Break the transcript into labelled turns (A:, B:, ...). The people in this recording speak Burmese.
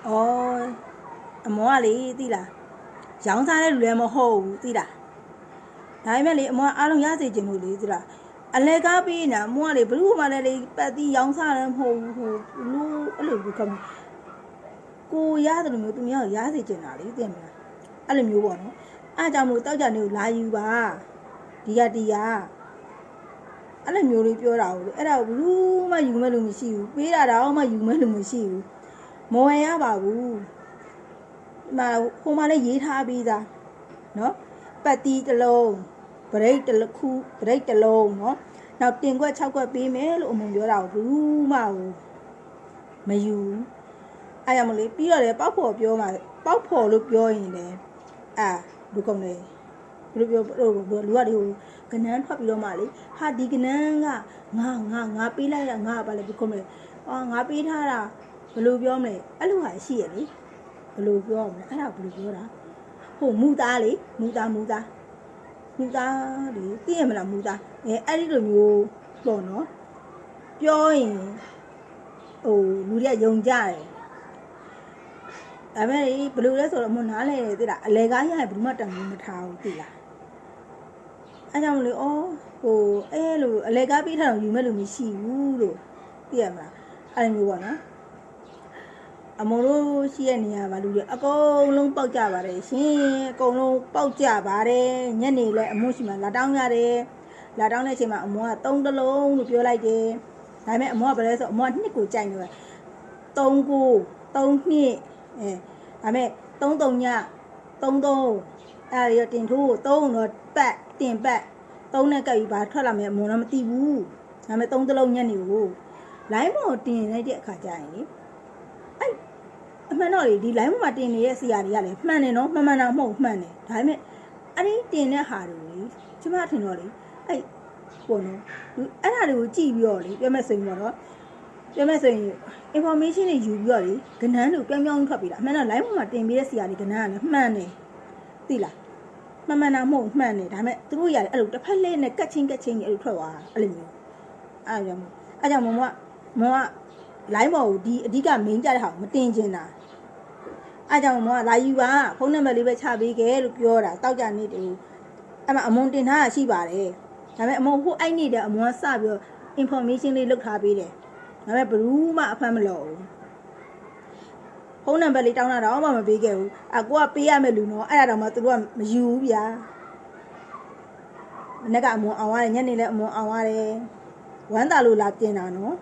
A: 哦，莫哩对啦，养啥嘞路来莫好对啦，但係你莫阿龍也是真努力對啦，阿嚟嗰邊呢莫哩不如嘛嚟白啲養啥嘞好路阿嚟不咁，ကိုရတယ်လို့မျိုးသူများရစေချင်တာလေသိမလားအဲ့လိုမျိုးပေါ့နော်အားကြောင့်မို့တောက်ကြနေကိုလာယူပါဒီကတီးရအဲ့လိုမျိုးလေးပြောတာကိုအဲ့ဒါကိုဘူးမှယူမဲ့လို့မရှိဘူးပေးတာတော့မှယူမဲ့လို့မရှိဘူးမဝင်ရပါဘူးဒီမှာဟိုမှာလည်းရေးထားပြီးသားနော်ပတ်တီးတစ်လုံးဗရိတ်တစ်ခုဗရိတ်တစ်လုံးနော်နောက်တင်ခွက်6ခွက်ပေးမယ်လို့အမုံပြောတာကိုဘူးမှမယူအဲ့ရမလို့ပြီးတော့လေပေါက်ဖော်ပြောမှာပေါက်ဖော်လို့ပြောရင်လေလူကုန်လေလူပြောလူကလေကနန်းထွက်ပြီးတော့မှလေဟာဒီကနန်းကငါပေးလိုက်တာငါပါလေဒီကုန်လေငါပေးထားတာဘယ်လိုပြောမလဲအဲ့လိုဟာရှိရလေဘယ်လိုပြောမလဲအဲ့ဒါဘယ်လိုပြောတာဟိုမူသားလေမူသားလေသိရမလားမူသားအဲ့ဒီလိုမျိုးပေါ့နော်ပြောရင်ဟိုလူတွေကယုံကြတယ်ဒါပေမဲ့ဘယ်လိုလဲဆိုတော့မနားလဲသိလားအလဲကားရရင်ဘယ်မှတန်ဘူးမထားဘူးသိလားအဲကြောင့်မလို့ဟိုအဲ့လိုအလဲကားပြီးထားတော့ယူမဲ့လို့မရှိဘူးလို့သိရမလားအဲ့လိုမျိုးပေါ့နော်အမေတို့ရှိတဲ့နေရာမှာလူတွေအကုန်လုံးပေါက်ကြပါတယ်ရှင်အကုန်လုံးပေါက်ကြပါတယ်ညနေလဲအမိုးရှိမှလာတောင်းရတယ်လာတောင်းတဲ့အချိန်မှာအမေက3တလုံးလို့ပြောလိုက်တယ်ဒါပေမဲ့အမေကဘယ်လဲဆိုအမေက2ကိုကြိုက်နေတယ်3ကို3နှစ်ဒါမဲ့33ည33အဲ့ရတင်ထိုး3တော့ပတ်တင်ပတ်3နဲ့ကပ်ပြီးပါထွက်လာမယ်အမုံတော့မသိဘူးဒါမဲ့3တလုံးညက်နေကိုလိုင်းပေါ်တင်လိုက်တဲ့အခါကျရင်လေအဲ့အမှန်တော့လေဒီလိုင်းပေါ်မှာတင်နေတဲ့ဆရာတွေကလည်းမှန်တယ်နော်မှန်တာမဟုတ်မှန်တယ်ဒါပေမဲ့အဲ့ဒီတင်တဲ့ဟာတွေလေကျမထင်တော့လေအဲ့ပေါ့နော်အဲ့ဒါတွေကိုကြည့်ပြီးတော့လေပြောမဲ့ဆိုရင်ပေါ့နော်ပြောမဲ့ဆိုရင် information တွေယူပြီးတော့လေကဏ္ဍလို့ပြောင်းထွက်ပြီးတာအမှန်တော့ line ပေါ်မှာတင်ပြီးတဲ့ဆရာတွေကဏ္ဍကလည်းမှန်တယ်သိလားမှန်တာမဟုတ်မှန်တယ်ဒါပေမဲ့သူတို့ရတယ်အဲ့လိုတစ်ဖက်လေးနဲ့ကတ်ချင်းအဲ့လိုထွက်သွားတာအဲ့လိုမျိုးအဲ့ကြောင့်မောက line ပေါ်ကိုဒီအဓိက main ကြတဲ့ဟာကိုမတင်ချင်တာအဲ့ကြောင့်မောကလာယူပါဖုန်းနံပါတ်လေးပဲချပေးခဲ့လို့ပြောတာတောက်ကြနေတူအဲ့မှာအမုံတင်ထားတာရှိပါတယ်ဒါပေမဲ့အမုံဟိုအဲ့နေတဲ့အမုံကစပြီးတော့ information လေးလုပ်ထားပေးတယ်ဒါပေမဲ့ဘယ်မှအဖမ်းမလို့ဖုန်းနံပါတ်လေးတောင်းတာတော့မှမပေးခဲ့ဘူးကိုကပေးရမယ်လူနော်အဲ့ဒါတော့မှသူတို့ကမယူဘူးဗျာမနေ့ကအမွန်အောင်ရတယ်ညနေလည်းအမွန်အောင်ရတယ်ဝမ်းသာလို့လာပြင်တာနော်